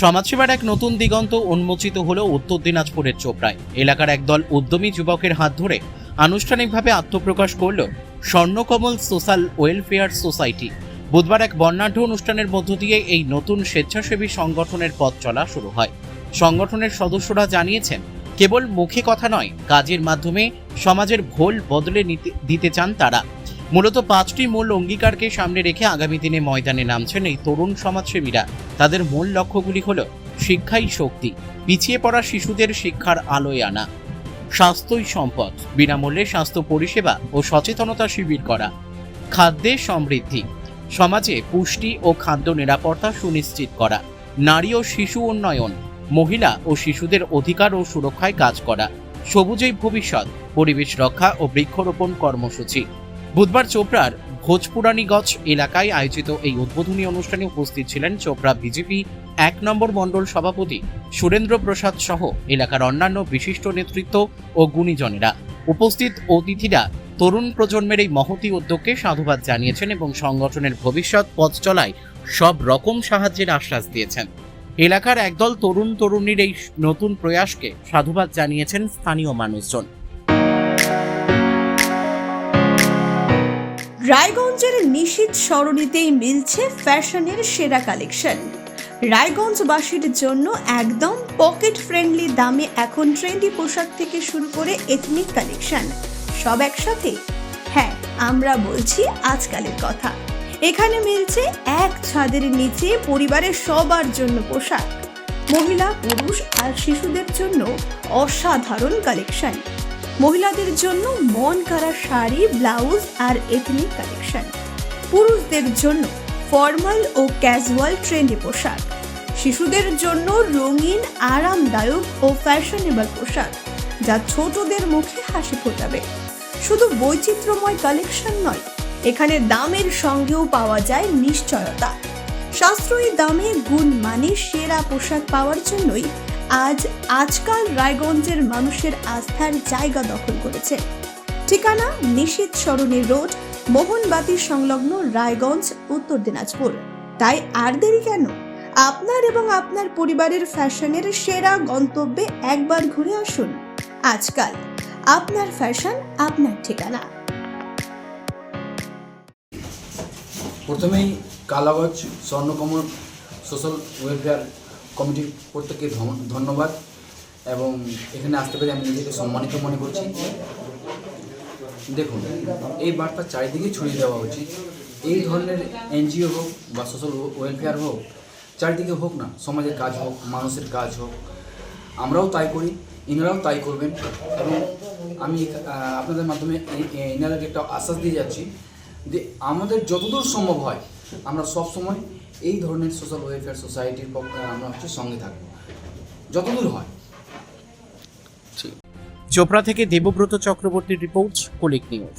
সমাজসেবার এক নতুন দিগন্ত উন্মোচিত হলো উত্তর দিনাজপুরের চোপড়ায়। এলাকার একদল উদ্যমী যুবকের হাত ধরে আনুষ্ঠানিকভাবে আত্মপ্রকাশ করল স্বর্ণকমল সোশ্যাল ওয়েলফেয়ার সোসাইটি। বুধবার এক বর্ণাঢ্য অনুষ্ঠানের মধ্য দিয়ে এই নতুন স্বেচ্ছাসেবী সংগঠনের পথ চলা শুরু হয়। সংগঠনের সদস্যরা জানিয়েছেন, কেবল মুখে কথা নয়, কাজের মাধ্যমে সমাজের ভোল বদলে দিতে চান তারা। মূলত 5টি মূল অঙ্গীকারকে সামনে রেখে আগামী দিনে ময়দানে নামছেন এই তরুণ সমাজসেবীরা। তাদের মূল লক্ষ্যগুলি হল শিক্ষাই শক্তি, পিছিয়ে পড়া শিশুদের শিক্ষার আলোয় আনা, স্বাস্থ্যই সম্পদ, বিনামূল্যে স্বাস্থ্য পরিষেবা ও সচেতনতা শিবির করা, খাদ্যে সমৃদ্ধি, সমাজে পুষ্টি ও খাদ্য নিরাপত্তা সুনিশ্চিত করা, নারী ও শিশু উন্নয়ন, মহিলা ও শিশুদের অধিকার ও সুরক্ষায় কাজ করা, সবুজই ভবিষ্যৎ, পরিবেশ রক্ষা ও বৃক্ষরোপণ কর্মসূচি। বুধবার চোপড়ার ভোজপুরানীগঞ্জ এলাকায় আয়োজিত এই উদ্বোধনী অনুষ্ঠানে উপস্থিত ছিলেন চোপড়া বিজেপি 1 নম্বর মণ্ডল সভাপতি সুরেন্দ্র প্রসাদ সহ এলাকার অন্যান্য বিশিষ্ট নেতৃত্ব ও গুণীজনেরা। উপস্থিত অতিথিরা তরুণ প্রজন্মের এই মহতী উদ্যোগকে সাধুবাদ জানিয়েছেন এবং সংগঠনের ভবিষ্যৎ পথ চলায় সব রকম সাহায্যের আশ্বাস দিয়েছেন। এলাকার একদল তরুণ তরুণীর এই নতুন প্রয়াসকে সাধুবাদ জানিয়েছেন স্থানীয় মানুষজন। রায়গঞ্জের নিশীথ সরণিতেই মিলছে ফ্যাশনের সেরা কালেকশন। রায়গঞ্জবাসীর জন্য একদম পকেট ফ্রেন্ডলি দামে এখন ট্রেন্ডি পোশাক থেকে শুরু করে এথনিক কালেকশন সব একসাথে। হ্যাঁ, আমরা বলছি আজকালের কথা। এখানে মিলছে এক ছাদের নিচে পরিবারের সবার জন্য পোশাক, মহিলা, পুরুষ আর শিশুদের জন্য অসাধারণ কালেকশন। মহিলাদের জন্য মন কাড়া শাড়ি, ব্লাউজ আর এথনিক কালেকশন, পুরুষদের জন্য ফর্মাল ও ক্যাজুয়াল ট্রেন্ডি পোশাক, শিশুদের জন্য রঙিন, আরামদায়ক ও ফ্যাশনেবল পোশাক যা ছোটদের মুখে হাসি ফোটাবে। শুধু বৈচিত্র্যময় কালেকশন নয়, এখানে দামের সঙ্গেও পাওয়া যায় নিশ্চয়তা। সাশ্রয়ী দামে গুণমানে সেরা পোশাক পাওয়ার জন্যই আজকাল রায়গঞ্জের মানুষের আস্থার জায়গা দখল করেছে। ঠিকানা নিশীথ সরণি রোড, মোহনবাতি সংলগ্ন, রায়গঞ্জ, উত্তর দিনাজপুর। তাই আর দেরি কেন? আপনার এবং আপনার পরিবারের ফ্যাশনের সেরা গন্তব্যে একবার ঘুরে আসুন। আজকাল আপনার ফ্যাশন, আপনার ঠিকানা। প্রথমেই কালাগঞ্জ স্বর্ণকমল সোশ্যাল ওয়েলফেয়ার কমিটির প্রত্যেককে ধন্যবাদ এবং এখানে আসতে পেরে আমি নিজেকে সম্মানিত মনে করছি। দেখুন, এই বার্তা চারিদিকে ছড়িয়ে দেওয়া উচিত। এই ধরনের এনজিও হোক বা সোশ্যাল ওয়েলফেয়ার হোক, চারিদিকে হোক না, সমাজের কাজ হোক, মানুষের কাজ হোক, আমরাও তাই করি, ইনারাও তাই করবেন। এবং আমি আপনাদের মাধ্যমে ইনারাকে একটা আশ্বাস দিয়ে যাচ্ছি যে আমাদের যতদূর সম্ভব হয় আমরা সব সময় এই ধরনের সোশ্যাল ওয়েলফেয়ার সোসাইটির আমরা সঙ্গে থাকবো, যতদূর হয়। চোপড়া থেকে দেবব্রত চক্রবর্তীর রিপোর্ট, কুলিক নিউজ।